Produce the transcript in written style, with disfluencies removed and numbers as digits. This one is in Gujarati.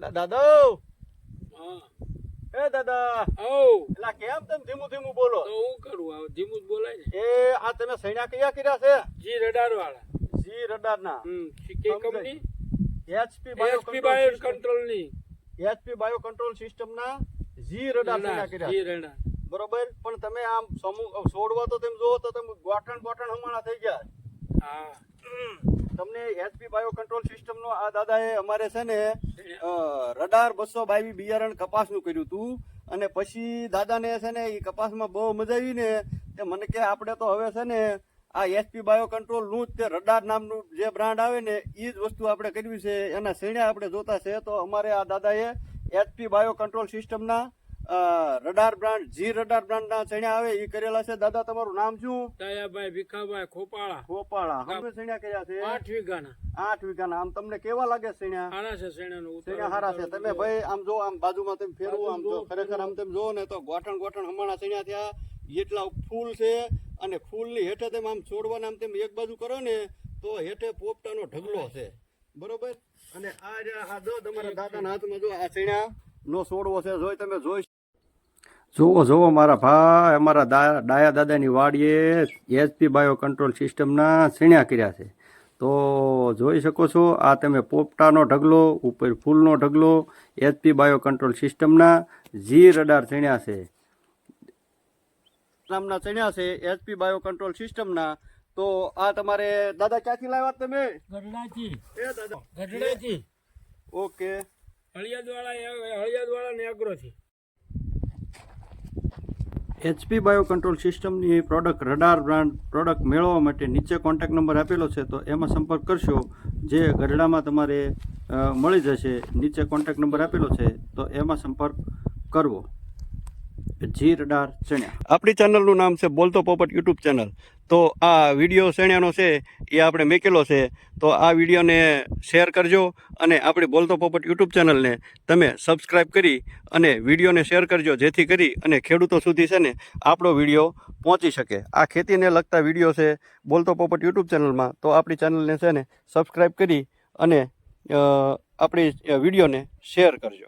દાદા હા એ દાદા ઓ એલા કેમ તમે ધીમું ધીમું બોલો? તો હું કરું આ ધીમું જ બોલાય ને. એ આ તમે સૈણા કયા કર્યા છે? જી રડાર વાળા. જી રડાર ના કે company HP bio HP bio control ની HP બાયો કંટ્રોલ સિસ્ટમ ના જી રડાર સૈણા જી કર્યા રડાર. બરોબર. પણ તમે આમ સમૂહ છોડવા તો તમે જોવો તો તમે ગોઠણ હમણાં થઈ ગયા. હા તમને HP બાયો કંટ્રોલ સિસ્ટમ નો આ દાદાએ અમારે છે ને રડાર 222 બિયારણ કપાસનું કર્યું હતું અને પછી દાદાને છે ને એ કપાસમાં બહુ મજા આવી ને તે મને કે આપણે તો હવે છે ને આ HP બાયો કંટ્રોલ નું જ તે રડાર નામનું જે બ્રાન્ડ આવે ને એ જ વસ્તુ આપણે કરવી છે, એના શેણા આપણે જોતા છે. તો અમારે આ દાદાએ HP બાયો કંટ્રોલ સિસ્ટમના રડાર બ્રાન્ડ જી રડાર બ્રાન્ડના શેણા આવે એ કરેલા છે. દાદા તમારું નામ શું? દયાભાઈ ભીખાભાઈ ખોપાળા. ગોપાળા. અમે શેણા કર્યા છે 8 વીઘાના. 8 વીઘાના. આમ તમને કેવા લાગે શેણા? હારા છે શેણાનો ઉતારો. શેણા હારા છે. તમે ભાઈ આમ જો આમ બાજુમાં તમે ફેરવો આમ જો ખરેખર આમ તમે જો ને તો ગોઠણ હમણાં શેણા થયા એટલા ફૂલ છે અને ફૂલની હેઠે તમે આમ છોડવાના આમ તમે એક બાજુ કરો ને તો હેઠે પોપટાનો ઢગલો છે. બરોબર. અને આ જો તમારા દાદાના હાથમાં જો આ શેણા નો છોડવો છે. જોઈ તમે જોઈ જોવો મારા ભાઈ અમારા ડાયા દાદાની વાડીએ HP બાયો કંટ્રોલ સિસ્ટમના શેણા કર્યા છે. તો જોઈ શકો છો આ તમે પોપટાનો ઢગલો ઉપર ફૂલનો ઢગલો HP બાયો કંટ્રોલ સિસ્ટમના જી રડાર શેણા છે નામના શેણા છે HP બાયો કંટ્રોલ સિસ્ટમના. તો આ તમારે દાદા ક્યાંથી લાવ્યા તમે? ગઢડાથી. એ દાદા ગઢડાથી. ઓકે. હળિયાદવાળા ને અગ્રોથી. HP બાયો કંટ્રોલ સિસ્ટમની પ્રોડક્ટ રડાર બ્રાન્ડ પ્રોડક્ટ મેળવવા માટે નીચે કોન્ટેક્ટ નંબર આપેલો છે, તો એમાં સંપર્ક કરશો. જે ગઢડામાં તમારે મળી જશે. નીચે કોન્ટેક્ટ નંબર આપેલો છે તો એમાં સંપર્ક કરવો. જી રડાર શેણા. આપણી ચેનલનું નામ છે બોલતો પોપટ યુટ્યુબ ચેનલ. તો આ વિડીયો શેણાનો છે એ આપણે મેકેલો છે, તો આ વિડીયોને શેર કરજો અને આપણી બોલતો પોપટ યુટ્યુબ ચેનલને તમે સબસ્ક્રાઈબ કરી અને વિડીયોને શેર કરજો, જેથી કરી અને ખેડૂતો સુધી છે ને આપણો વિડીયો પહોંચી શકે. આ ખેતીને લગતા વિડીયો છે બોલતો પોપટ યુટ્યુબ ચેનલમાં. તો આપણી ચેનલને છે ને સબસ્ક્રાઈબ કરી અને આપણી વિડીયોને શેર કરજો.